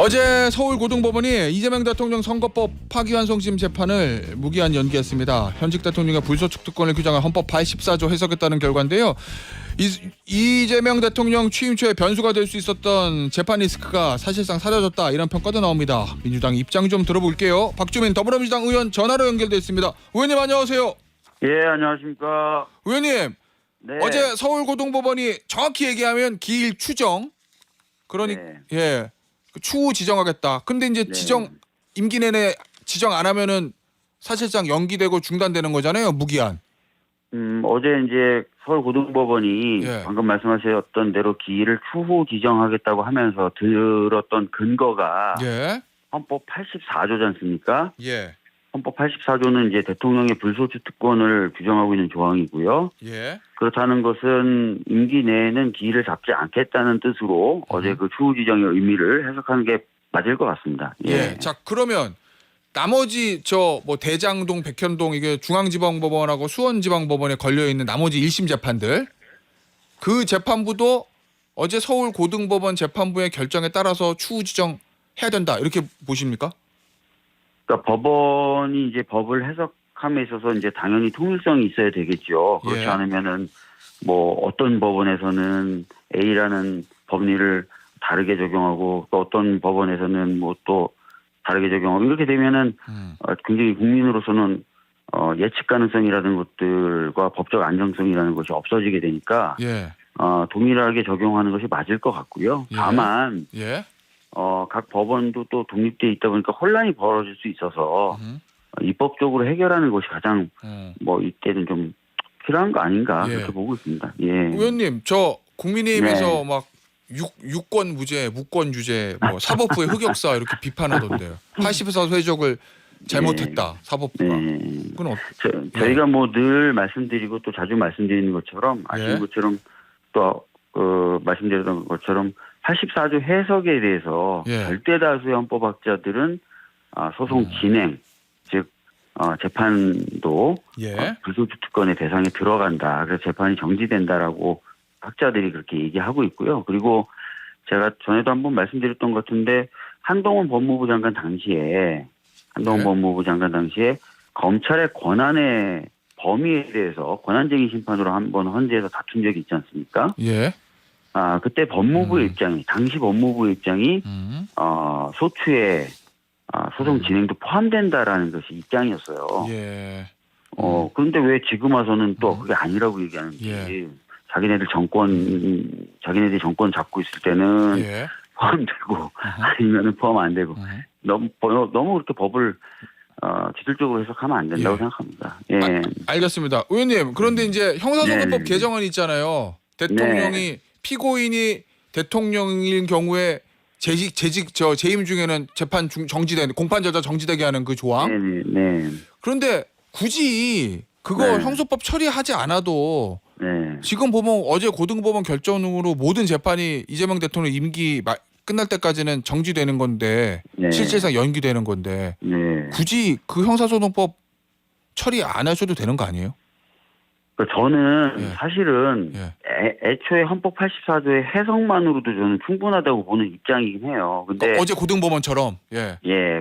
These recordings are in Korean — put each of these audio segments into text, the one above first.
어제 서울고등법원이 이재명 대통령 선거법 파기환송심 재판을 무기한 연기했습니다. 현직 대통령의 불소추 특권을 규정한 헌법 84조 해석에 따른 결과인데요. 이재명 대통령 취임 초에 변수가 될 수 있었던 재판 리스크가 사실상 사라졌다, 이런 평가도 나옵니다. 민주당 입장 좀 들어볼게요. 박주민 더불어민주당 의원 전화로 연결돼 있습니다. 의원님 안녕하세요. 예, 안녕하십니까. 의원님, 네. 어제 서울고등법원이 정확히 얘기하면 기일 추정, 네. 추후 지정하겠다. 근데 이제 네. 지정 임기 내내 지정 안 하면은 사실상 연기되고 중단되는 거잖아요. 무기한. 어제 이제 서울고등법원이 예. 방금 말씀하셨던 대로 기일을 추후 지정하겠다고 하면서 들었던 근거가 예. 헌법 84조지 않습니까? 예. 헌법 84조는 이제 대통령의 불소추 특권을 규정하고 있는 조항이고요. 예. 그렇다는 것은 임기 내에는 기일을 잡지 않겠다는 뜻으로 어제 그 추후 지정의 의미를 해석하는 게 맞을 것 같습니다. 예. 자, 그러면 나머지 뭐 대장동, 백현동, 이게 중앙지방법원하고 수원지방법원에 걸려 있는 나머지 1심 재판들, 그 재판부도 어제 서울고등법원 재판부의 결정에 따라서 추후 지정해야 된다, 이렇게 보십니까? 그러니까 법원이 이제 법을 해석함에 있어서 이제 당연히 통일성이 있어야 되겠죠. 그렇지 예. 않으면은 뭐 어떤 법원에서는 A라는 법리를 다르게 적용하고 또 어떤 법원에서는 뭐 또 다르게 적용하고 이렇게 되면은 굉장히 국민으로서는 예측 가능성이라는 것들과 법적 안정성이라는 것이 없어지게 되니까 예. 동일하게 적용하는 것이 맞을 것 같고요. 예. 다만 예. 각 법원도 또 독립돼 있다 보니까 혼란이 벌어질 수 있어서 입법적으로 해결하는 것이 가장 뭐 이때는 좀 필요한 거 아닌가, 예. 그렇게 보고 있습니다. 예. 의원님, 저 국민의힘에서 네. 막 유권 무죄, 무권 유죄, 뭐 사법부의 흑역사 이렇게 비판하던데요. 84조 해석을 잘못했다, 사법부가. 네. 그건 저희가 뭐 늘 말씀드리고 또 자주 말씀드리는 것처럼 아시는 예. 것처럼 또 말씀드렸던 것처럼 84조 해석에 대해서 예. 절대 다수의 헌법학자들은 소송 진행, 즉 재판도 예. 불소추 특권의 대상에 들어간다. 그래서 재판이 정지된다라고 학자들이 그렇게 얘기하고 있고요. 그리고 제가 전에도 한번 말씀드렸던 것 같은데 한동훈 법무부 장관 당시에 검찰의 권한의 범위에 대해서 권한쟁의 심판으로 한번 헌재에서 다툰 적이 있지 않습니까? 예. 그때 법무부의 입장이, 당시 법무부의 입장이 소추에 소송 진행도 포함된다라는 것이 입장이었어요. 예. 그런데 왜 지금 와서는 또 그게 아니라고 얘기하는지. 예. 자기네들이 정권 잡고 있을 때는 예. 포함되고 아니면은 포함 안 되고 너무 그렇게 법을 기술적으로 해석하면 안 된다고 예. 생각합니다. 예. 알겠습니다. 의원님, 그런데 이제 형사소송법 네. 개정안이 있잖아요. 대통령이 피고인이 대통령인 경우에 재임 중에는 재판 정지되는, 공판 절차 정지되게 하는 그 조항. 네. 그런데 굳이 그거 네. 형소법 처리하지 않아도 네. 지금 보면 어제 고등법원 결정으로 모든 재판이 이재명 대통령 임기 끝날 때까지는 정지되는 건데, 네. 실질상 연기되는 건데, 네. 굳이 그 형사소송법 처리 안 하셔도 되는 거 아니에요? 저는 예. 사실은 예. 애초에 헌법 84조의 해석만으로도 저는 충분하다고 보는 입장이긴 해요. 근데 어제 고등법원처럼. 예.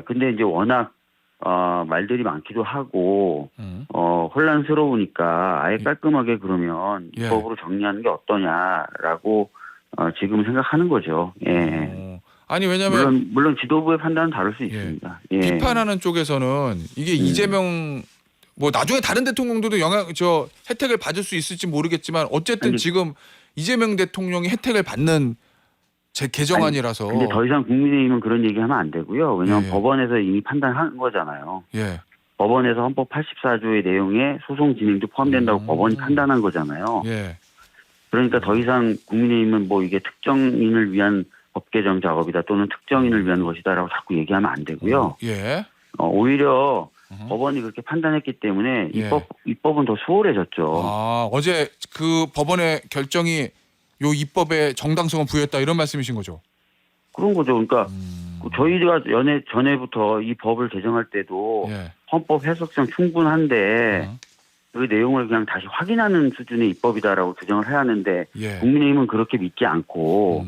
근데 이제 워낙 말들이 많기도 하고 혼란스러우니까 아예 깔끔하게 그러면 예. 입법으로 정리하는 게 어떠냐라고 지금 생각하는 거죠. 예. 아니, 왜냐면 물론 지도부의 판단은 다를 수 있습니다. 예. 비판하는 쪽에서는 이게 이재명, 뭐 나중에 다른 대통령들도 혜택을 받을 수 있을지 모르겠지만 어쨌든 지금 이재명 대통령이 혜택을 받는 개정안이라서. 근데 더 이상 국민의힘은 그런 얘기하면 안 되고요. 왜냐하면 예. 법원에서 이미 판단한 거잖아요. 예. 법원에서 헌법 84조의 내용에 소송 진행도 포함된다고 법원이 판단한 거잖아요. 예. 그러니까 더 이상 국민의힘은 뭐 이게 특정인을 위한 법 개정 작업이다 또는 특정인을 위한 것이다라고 자꾸 얘기하면 안 되고요. 예. 오히려 법원이 그렇게 판단했기 때문에 예. 입법은 더 수월해졌죠. 어제 그 법원의 결정이 요 입법의 정당성을 부여했다, 이런 말씀이신 거죠? 그런 거죠. 그러니까 저희가 전에부터 이 법을 제정할 때도 예. 헌법 해석상 충분한데 그 내용을 그냥 다시 확인하는 수준의 입법이다라고 규정을 해야 하는데 예. 국민의힘은 그렇게 믿지 않고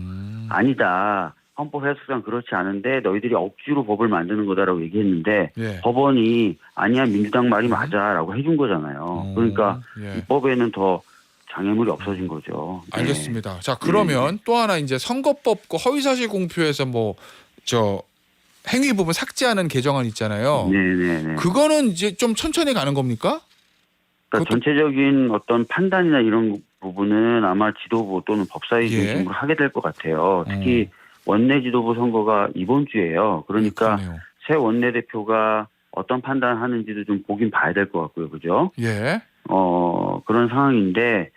아니다. 헌법 해석상 그렇지 않은데 너희들이 억지로 법을 만드는 거다라고 얘기했는데 예. 법원이 아니야 민주당 말이 맞아라고 해준 거잖아요. 그러니까 예. 입법에는 더 장애물이 없어진 거죠. 네. 알겠습니다. 자, 그러면 또 하나 이제 선거법과 허위사실 공표에서 행위 부분 삭제하는 개정안 있잖아요. 네네네. 그거는 이제 좀 천천히 가는 겁니까? 그러니까 전체적인 어떤 판단이나 이런 부분은 아마 지도부 또는 법사위 예. 중심으로 하게 될 것 같아요. 특히 원내 지도부 선거가 이번 주예요. 그러니까 그러네요. 새 원내대표가 어떤 판단하는지도 좀 보긴 봐야 될 것 같고요. 그죠? 예. 그런 상황인데,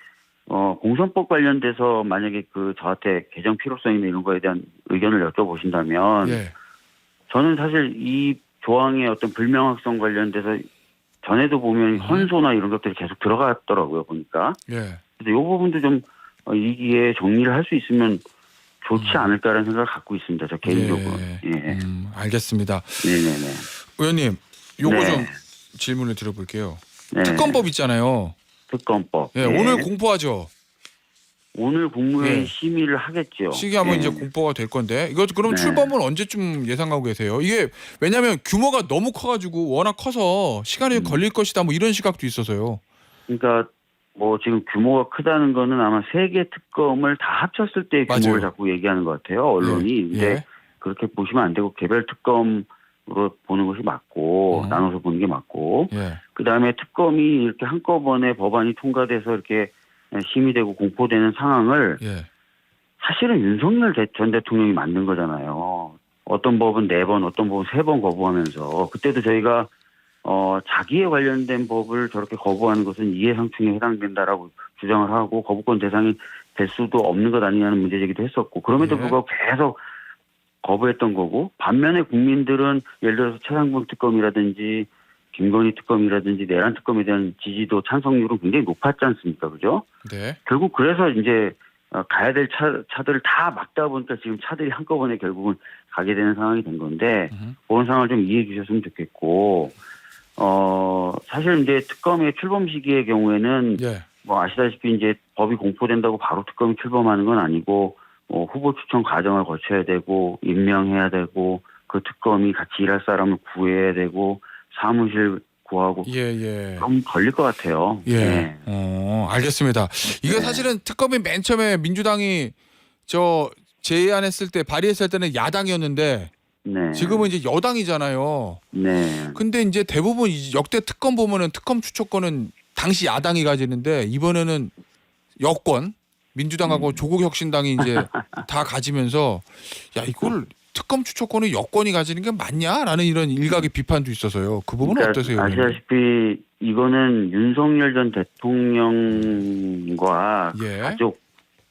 공선법 관련돼서 만약에 저한테 개정 필요성이나 이런 거에 대한 의견을 여쭤보신다면, 예. 저는 사실 이 조항의 어떤 불명확성 관련돼서 전에도 보면 헌소나 이런 것들이 계속 들어갔더라고요, 보니까. 예. 그래서 이 부분도 좀 이기에 정리를 할 수 있으면 좋지 않을까라는 생각을 갖고 있습니다. 저 개인적으로. 예. 알겠습니다. 네네네. 의원님, 요거 네. 좀 질문을 드려볼게요. 네. 특검법 있잖아요. 특검법. 예, 네. 오늘 공포하죠. 오늘 국무회의 예. 심의를 하겠죠. 시기하면 네. 이제 공포가 될 건데 이거 그럼 네. 출범은 언제쯤 예상하고 계세요? 이게 왜냐하면 규모가 너무 커가지고 워낙 커서 시간이 걸릴 것이다 뭐 이런 시각도 있어서요. 그러니까 지금 규모가 크다는 거는 아마 세 개 특검을 다 합쳤을 때 규모를 맞아요. 자꾸 얘기하는 것 같아요. 언론이. 예. 근데 예. 그렇게 보시면 안 되고 개별 특검으로 보는 것이 맞고 나눠서 보는 게 맞고 예. 그다음에 특검이 이렇게 한꺼번에 법안이 통과돼서 이렇게 심의되고 공포되는 상황을 예. 사실은 윤석열 전 대통령이 만든 거잖아요. 어떤 법은 4번, 어떤 법은 3번 거부하면서 그때도 저희가 자기에 관련된 법을 저렇게 거부하는 것은 이해상충에 해당된다라고 주장을 하고 거부권 대상이 될 수도 없는 것 아니냐는 문제 제기도 했었고 그럼에도 예. 불구하고 계속 거부했던 거고 반면에 국민들은 예를 들어서 최상병 특검이라든지 김건희 특검이라든지 내란 특검에 대한 지지도 찬성률은 굉장히 높았지 않습니까? 그죠? 네. 결국 그래서 이제 가야 될 차들을 다 막다 보니까 지금 차들이 한꺼번에 결국은 가게 되는 상황이 된 건데 그런 상황을 좀 이해해 주셨으면 좋겠고 사실 이제 특검의 출범 시기의 경우에는 예. 아시다시피 이제 법이 공포된다고 바로 특검이 출범하는 건 아니고 후보 추천 과정을 거쳐야 되고 임명해야 되고 그 특검이 같이 일할 사람을 구해야 되고 사무실 구하고 예. 좀 걸릴 것 같아요. 예. 네. 알겠습니다. 이게 네. 사실은 특검이 맨 처음에 민주당이 제안했을 때 발의했을 때는 야당이었는데 네. 지금은 이제 여당이잖아요. 네. 근데 이제 대부분 역대 특검 보면은 특검 추천권은 당시 야당이 가지는데 이번에는 여권 민주당하고 조국혁신당이 이제 다 가지면서 야 이걸 특검 추천권을 여권이 가지는 게 맞냐라는 이런 일각의 비판도 있어서요. 그 부분은 그러니까 어떠세요? 아시다시피 이거는 윤석열 전 대통령과 예. 가족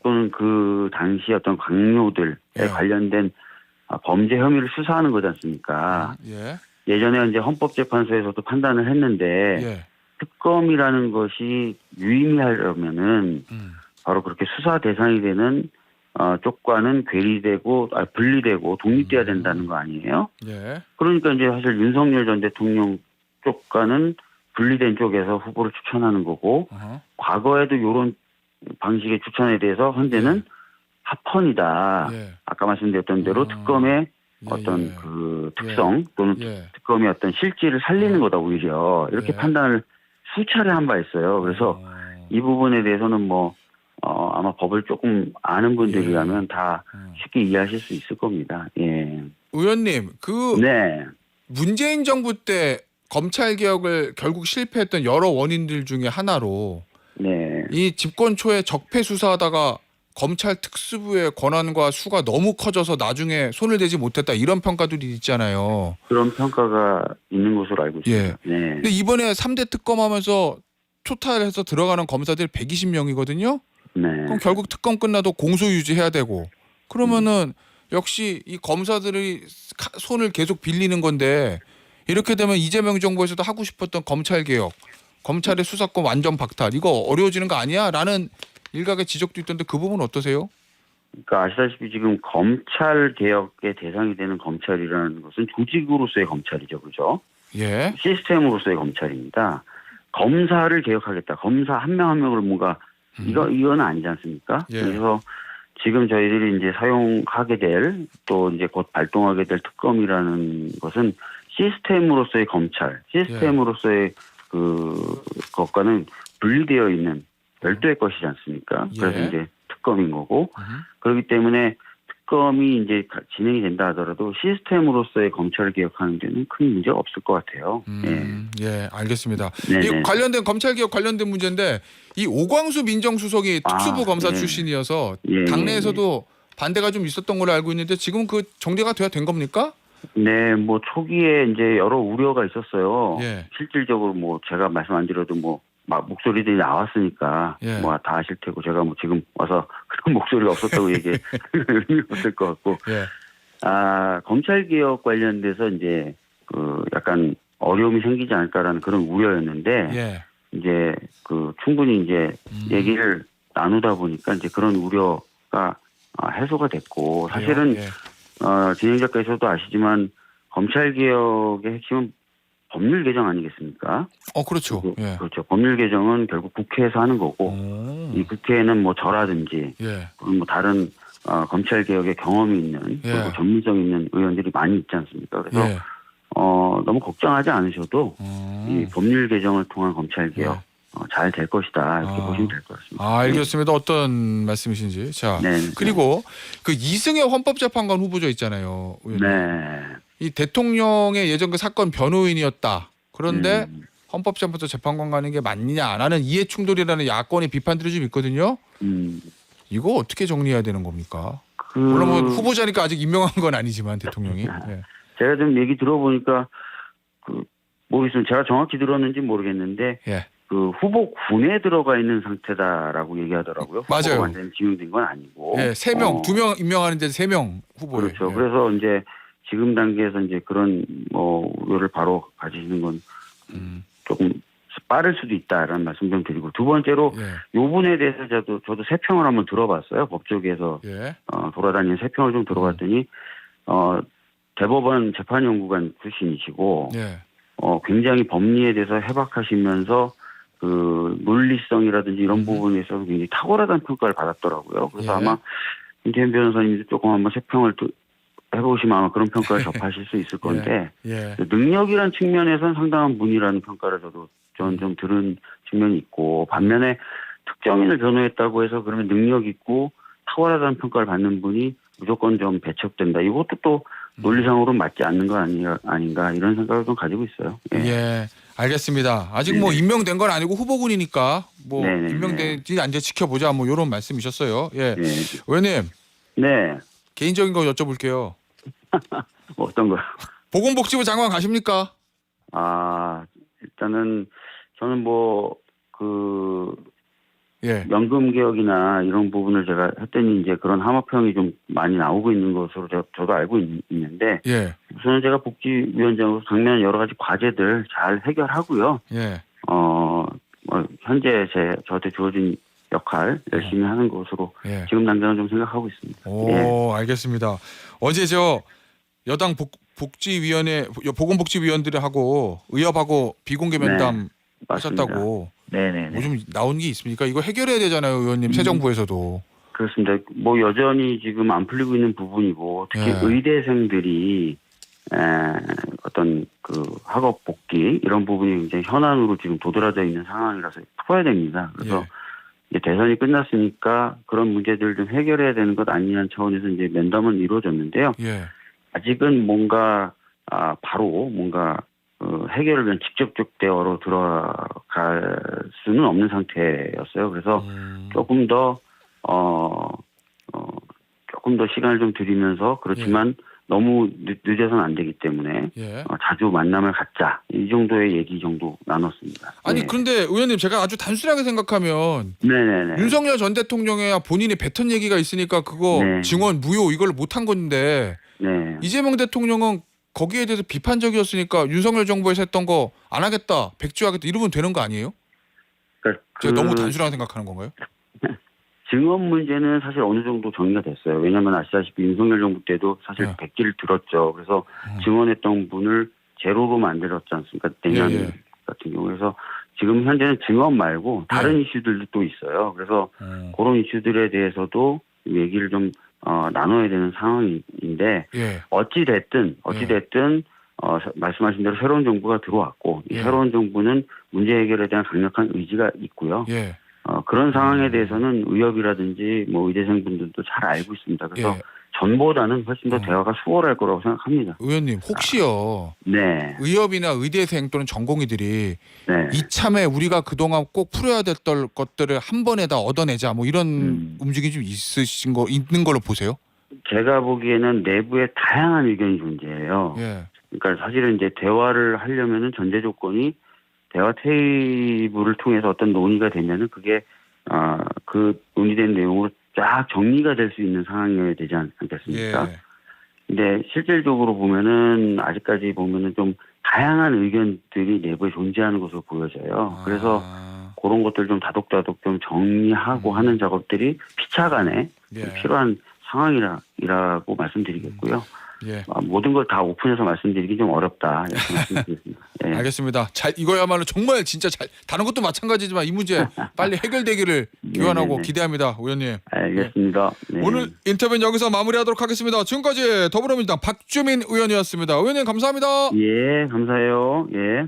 또는 그 당시 어떤 강요들에 예. 관련된 범죄 혐의를 수사하는 거지 않습니까? 예. 예전에 이제 헌법재판소에서도 판단을 했는데 예. 특검이라는 것이 유의미하려면은 바로 그렇게 수사 대상이 되는 쪽과는 분리되고 독립돼야 된다는 거 아니에요? 예. 그러니까 이제 사실 윤석열 전 대통령 쪽과는 분리된 쪽에서 후보를 추천하는 거고 과거에도 이런 방식의 추천에 대해서 현재는 합헌이다. 예. 아까 말씀드렸던 대로 특검의 어떤 예. 그 특성 또는 예. 특검의 어떤 실질을 살리는 거다 오히려 이렇게 예. 판단을 수차례 한 바 있어요. 그래서 이 부분에 대해서는 아마 법을 조금 아는 분들이라면 다 쉽게 이해하실 수 있을 겁니다. 예. 의원님 네. 문재인 정부 때 검찰 개혁을 결국 실패했던 여러 원인들 중에 하나로 네. 이 집권 초에 적폐 수사하다가 검찰 특수부의 권한과 수가 너무 커져서 나중에 손을 대지 못했다 이런 평가들이 있잖아요. 그런 평가가 있는 것으로 알고 있습니다. 예. 네. 근데 이번에 3대 특검하면서 토탈해서 들어가는 검사들이 120명이거든요. 네. 그럼 결국 특검 끝나도 공소 유지해야 되고 그러면은 역시 이 검사들이 손을 계속 빌리는 건데 이렇게 되면 이재명 정부에서도 하고 싶었던 검찰 개혁, 검찰의 수사권 완전 박탈 이거 어려워지는 거 아니야? 라는 일각의 지적도 있던데 그 부분 어떠세요? 그러니까 아시다시피 지금 검찰 개혁의 대상이 되는 검찰이라는 것은 조직으로서의 검찰이죠, 그죠? 예. 시스템으로서의 검찰입니다. 검사를 개혁하겠다. 검사 한 명 한 명을 뭔가 이건 아니지 않습니까? 예. 그래서 지금 저희들이 이제 사용하게 될 또 이제 곧 발동하게 될 특검이라는 것은 시스템으로서의 검찰, 시스템으로서의 것과는 분리되어 있는 별도의 것이지 않습니까? 그래서 예. 이제 특검인 거고 그렇기 때문에 특검이 이제 진행이 된다 하더라도 시스템으로서의 검찰 개혁하는 데는 큰 문제가 없을 것 같아요. 예, 알겠습니다. 네네. 이 관련된 검찰 개혁 관련된 문제인데 이 오광수 민정수석이 특수부 검사 네. 출신이어서 예, 당내에서도 반대가 좀 있었던 걸로 알고 있는데 지금 그 정리가 돼야 된 겁니까? 네, 뭐 초기에 이제 여러 우려가 있었어요. 예. 실질적으로 뭐 제가 말씀 안 드려도 뭐 막 목소리들이 나왔으니까 예. 뭐 다 아실 테고 제가 뭐 지금 와서 그런 목소리가 없었다고 얘기해 의미가 없을 것 같고 예. 검찰 개혁 관련돼서 이제 약간 어려움이 생기지 않을까라는 그런 우려였는데 예. 이제 충분히 이제 얘기를 나누다 보니까 이제 그런 우려가 해소가 됐고 사실은 예. 진행자께서도 아시지만 검찰 개혁의 핵심은 법률 개정 아니겠습니까? 그렇죠. 예. 그렇죠. 법률 개정은 결국 국회에서 하는 거고 이 국회에는 뭐 저라든지 예. 그리고 뭐 다른 검찰 개혁에 경험이 있는 예. 그리고 전문성 있는 의원들이 많이 있지 않습니까? 그래서 예. 너무 걱정하지 않으셔도 이 법률 개정을 통한 검찰 개혁 잘 될 것이다 이렇게 보시면 될 것 같습니다. 알겠습니다. 어떤 말씀이신지. 자, 네. 그리고 그 이승엽 헌법재판관 후보자 있잖아요. 의원님. 네. 이 대통령의 예전 그 사건 변호인이었다. 그런데 헌법재판소 재판관 가는 게 맞느냐 안 하는 이해 충돌이라는 야권의 비판들이 좀 있거든요. 이거 어떻게 정리해야 되는 겁니까? 물론 뭐 후보자니까 아직 임명한 건 아니지만 대통령이. 예. 제가 좀 얘기 들어보니까 모르겠어요. 제가 정확히 들었는지 모르겠는데 예. 후보군에 들어가 있는 상태다라고 얘기하더라고요. 맞아요. 후보가 완전히 지명된 건 아니고. 예, 3명, 2명 임명하는데 3명 후보예요. 그렇죠. 예. 그래서 이제 지금 단계에서 이제 그런 우려를 바로 가지시는 건 조금 빠를 수도 있다라는 말씀 좀 드리고 두 번째로 이 부분에 대해서 저도 세평을 한번 들어봤어요. 법조계에서 예. 돌아다니는 세평을 좀 들어봤더니 대법원 재판연구관 출신이시고 예. 굉장히 법리에 대해서 해박하시면서 논리성이라든지 이런 부분에서 굉장히 탁월하다는 평가를 받았더라고요. 그래서 예. 아마 김태현 변호사님도 조금 한번 세평을 해보시면 아마 그런 평가를 접하실 수 있을 건데 예. 능력이란 측면에서는 상당한 분이라는 평가를 저는 좀 들은 측면이 있고 반면에 특정인을 변호했다고 해서 그러면 능력 있고 탁월하다는 평가를 받는 분이 무조건 좀 배척된다. 이것도 또 논리상으로 맞지 않는 거 아닌가 이런 생각을 좀 가지고 있어요. 예. 예. 알겠습니다. 아직 뭐 임명된 건 아니고 후보군이니까 뭐 네네네. 임명되지 않지 지켜보자 뭐 이런 말씀이셨어요. 예. 네. 의원님 네. 개인적인 거 여쭤볼게요. 어떤 거요? 보건복지부 장관 가십니까? 일단은 저는 예. 연금 개혁이나 이런 부분을 제가 했더니 이제 그런 함업형이 좀 많이 나오고 있는 것으로 저도 알고 있는데 예. 우선은 제가 복지위원장으로 당면 여러 가지 과제들 잘 해결하고요. 예. 현재 저한테 주어진 역할 열심히 하는 것으로 예. 지금 당장은 좀 생각하고 있습니다. 오, 예. 알겠습니다. 어제 여당 복지위원회 보건복지위원들하고 의협하고 비공개 면담 하셨다고. 네네. 뭐 좀 나온 게 있습니까? 이거 해결해야 되잖아요, 의원님. 새 정부에서도. 그렇습니다. 뭐 여전히 지금 안 풀리고 있는 부분이고 특히 예. 의대생들이 어떤 학업 복귀 이런 부분이 굉장히 현안으로 지금 도드라져 있는 상황이라서 풀어야 됩니다. 그래서 이제 대선이 끝났으니까 그런 문제들을 좀 해결해야 되는 것 아니냐는 차원에서 이제 면담은 이루어졌는데요. 예. 아직은 뭔가 바로 뭔가 해결을 위한 직접적 대화로 들어갈 수는 없는 상태였어요. 그래서 조금 더 시간을 좀 들이면서 그렇지만 너무 늦어서는 안 되기 때문에 예. 자주 만남을 갖자 이 정도의 얘기 정도 나눴습니다. 아니 네. 그런데 의원님 제가 아주 단순하게 생각하면 네네네. 윤석열 전 대통령이야 본인이 뱉은 얘기가 있으니까 그거 네. 증언 무효 이걸 못한 건데 네. 이재명 대통령은 거기에 대해서 비판적이었으니까 윤석열 정부에서 했던 거 안 하겠다, 백지화하겠다 이러면 되는 거 아니에요? 그러니까 제가 너무 단순하게 생각하는 건가요? 증언 문제는 사실 어느 정도 정리가 됐어요. 왜냐하면 아시다시피 윤석열 정부 때도 사실 네. 백지를 들었죠. 그래서 증언했던 분을 제로로 만들었지 않습니까? 내년 같은 경우에서 지금 현재는 증언 말고 다른 이슈들도 또 있어요. 그래서 그런 이슈들에 대해서도 얘기를 좀 나눠야 되는 상황인데 예. 어찌 됐든 말씀하신 대로 새로운 정부가 들어왔고 이 예. 새로운 정부는 문제 해결에 대한 강력한 의지가 있고요. 예. 그런 상황에 대해서는 의협이라든지 뭐 의대생분들도 잘 알고 있습니다. 그래서 예. 전보다는 훨씬 더 대화가 수월할 거라고 생각합니다. 의원님 혹시요 네, 의협이나 의대생 또는 전공의들이 네. 이참에 우리가 그동안 꼭 풀어야 됐던 것들을 한 번에 다 얻어내자 뭐 이런 움직임이 좀 있는 걸로 보세요? 제가 보기에는 내부에 다양한 의견이 존재해요. 예. 그러니까 사실은 이제 대화를 하려면은 전제 조건이 대화 테이블을 통해서 어떤 논의가 되면은 그게 그 논의된 내용으로 쫙 정리가 될 수 있는 상황이어야 되지 않겠습니까? 예. 근데 실질적으로 보면은 아직까지 보면은 좀 다양한 의견들이 내부에 존재하는 것으로 보여져요. 그래서 그런 것들 좀 다독다독 좀 정리하고 하는 작업들이 피차간에 예. 필요한 상황이라고 말씀드리겠고요. 예. 모든 걸 다 오픈해서 말씀드리기 좀 어렵다 이렇게 말씀드리겠습니다. 예. 알겠습니다. 이거야말로 정말 진짜 다른 것도 마찬가지지만 이 문제 빨리 해결되기를 기원하고 네네네. 기대합니다, 의원님. 알겠습니다. 네. 오늘 인터뷰는 여기서 마무리하도록 하겠습니다. 지금까지 더불어민주당 박주민 의원이었습니다. 의원님 감사합니다. 예, 감사해요. 예.